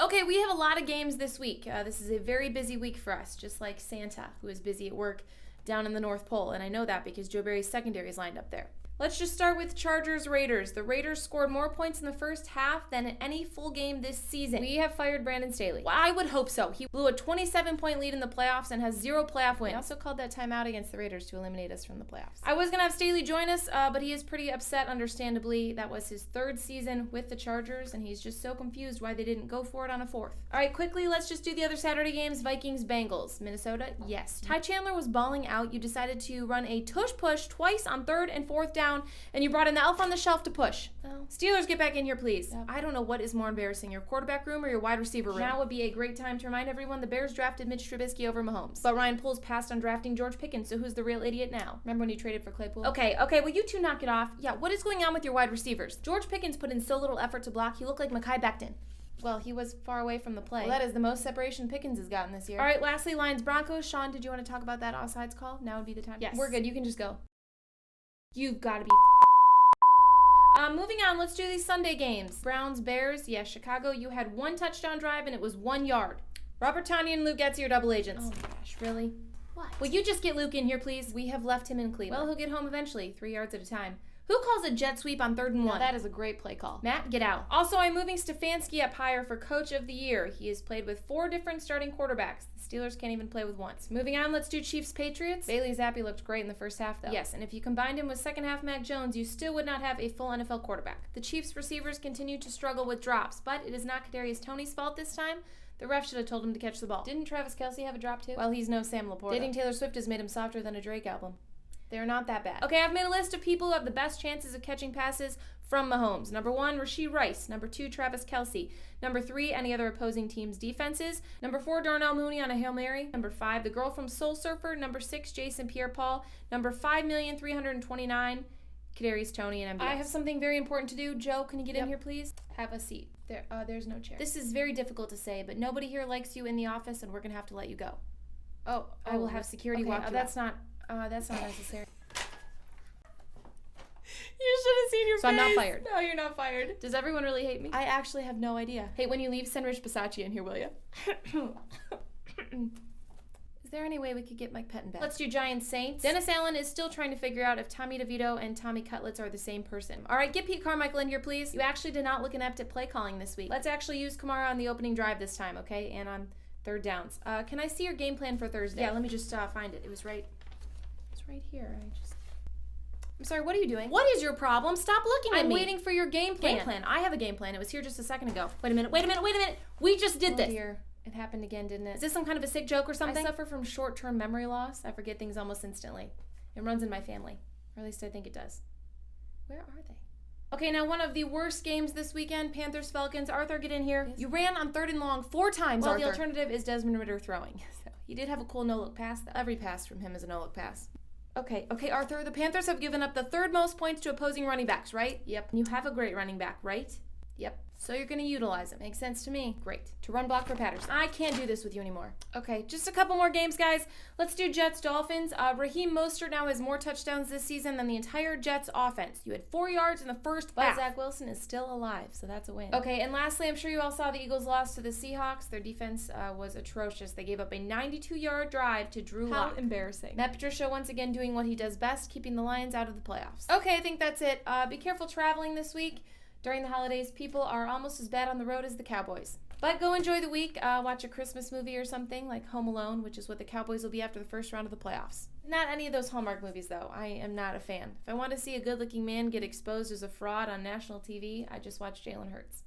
Okay, we have a lot of games this week. This is a very busy week for us, just like Santa, who is busy at work down in the North Pole, and I know that because Joe Barry's secondary is lined up there. Let's just start with Chargers-Raiders. The Raiders scored more points in the first half than in any full game this season. We have fired Brandon Staley. Well, I would hope so. He blew a 27-point lead in the playoffs and has 0 playoff wins. He also called that timeout against the Raiders to eliminate us from the playoffs. I was going to have Staley join us, but he is pretty upset, understandably. That was his 3rd season with the Chargers, and he's just so confused why they didn't go for it on a 4th. All right, quickly, let's just do the other Saturday games. Vikings-Bengals. Minnesota, yes. Ty Chandler was balling out. You decided to run a tush-push twice on 3rd and 4th down, and you brought in the elf on the shelf to push. Well, Steelers, get back in here, please. Yep. I don't know what is more embarrassing, your quarterback room or your wide receiver room. Now would be a great time to remind everyone the Bears drafted Mitch Trubisky over Mahomes. But Ryan Poles passed on drafting George Pickens, so who's the real idiot now? Remember when you traded for Claypool? Okay, well, you two knock it off. Yeah, what is going on with your wide receivers? George Pickens put in so little effort to block, he looked like Mekhi Becton. Well, he was far away from the play. Well, that is the most separation Pickens has gotten this year. All right, lastly, Lions-Broncos. Sean, did you want to talk about that offsides call? Now would be the time. Yes. We're good. You can just go. You've got to be moving on, let's do these Sunday games. Browns-Bears. Yes, Chicago, you had 1 touchdown drive and it was 1 yard. Robert Tonyan and Luke Getzy are double agents. Oh my gosh, really? What? Will you just get Luke in here, please? We have left him in Cleveland. Well, he'll get home eventually, 3 yards at a time. Who calls a jet sweep on 3rd and 1? Now, that is a great play call. Matt, get out. Also, I'm moving Stefanski up higher for Coach of the Year. He has played with 4 different starting quarterbacks. The Steelers can't even play with once. Moving on, let's do Chiefs-Patriots. Bailey Zappi looked great in the first half, though. Yes, and if you combined him with second half Mac Jones, you still would not have a full NFL quarterback. The Chiefs receivers continue to struggle with drops, but it is not Kadarius Toney's fault this time. The ref should have told him to catch the ball. Didn't Travis Kelce have a drop, too? Well, he's no Sam Laporta. Dating Taylor Swift has made him softer than a Drake album. They're not that bad. Okay, I've made a list of people who have the best chances of catching passes from Mahomes. Number 1, Rashee Rice. Number 2, Travis Kelce. Number 3, any other opposing team's defenses. Number 4, Darnell Mooney on a Hail Mary. Number 5, the girl from Soul Surfer. Number 6, Jason Pierre-Paul. Number 5,329,000, Kadarius Toney and MVS. I have something very important to do. Joe, can you get in here, please? Have a seat. There's no chair. This is very difficult to say, but nobody here likes you in the office, and we're going to have to let you go. I will have security walk you out. That's not necessary. You should have seen your face. So I'm not fired. No, you're not fired. Does everyone really hate me? I actually have no idea. Hey, when you leave, send Rich Bisaccia in here, will you? Is there any way we could get Mike Pettin back? Let's do Giants Saints. Dennis Allen is still trying to figure out if Tommy DeVito and Tommy Cutlets are the same person. All right, get Pete Carmichael in here, please. You actually did not look inept at play calling this week. Let's actually use Kamara on the opening drive this time, okay? And on 3rd downs. Can I see your game plan for Thursday? Yeah, let me just find it. It's right here. I'm sorry, what are you doing? What is your problem? Stop looking at me. I'm waiting for your game plan. I have a game plan. It was here just a second ago. Wait a minute. We just did this. Dear. It happened again, didn't it? Is this some kind of a sick joke or something? I suffer from short-term memory loss. I forget things almost instantly. It runs in my family. Or at least I think it does. Where are they? Okay, now one of the worst games this weekend, Panthers-Falcons. Arthur, get in here. Yes. You ran on 3rd and long 4 times, Arthur. The alternative is Desmond Ridder throwing. So he did have a cool no-look pass, though. Every pass from him is a no-look pass. Okay, Arthur, the Panthers have given up the 3rd most points to opposing running backs, right? Yep. You have a great running back, right? Yep. So you're going to utilize him. Makes sense to me. Great. To run block for Patterson. I can't do this with you anymore. Okay, just a couple more games, guys. Let's do Jets-Dolphins. Raheem Mostert now has more touchdowns this season than the entire Jets offense. You had 4 yards in the first half. But Zach Wilson is still alive, so that's a win. Okay, and lastly, I'm sure you all saw the Eagles lost to the Seahawks. Their defense was atrocious. They gave up a 92-yard drive to Drew Lock. How embarrassing. Matt Patricia once again doing what he does best, keeping the Lions out of the playoffs. Okay, I think that's it. Be careful traveling this week. During the holidays, people are almost as bad on the road as the Cowboys. But go enjoy the week. Watch a Christmas movie or something like Home Alone, which is what the Cowboys will be after the first round of the playoffs. Not any of those Hallmark movies, though. I am not a fan. If I want to see a good-looking man get exposed as a fraud on national TV, I just watch Jalen Hurts.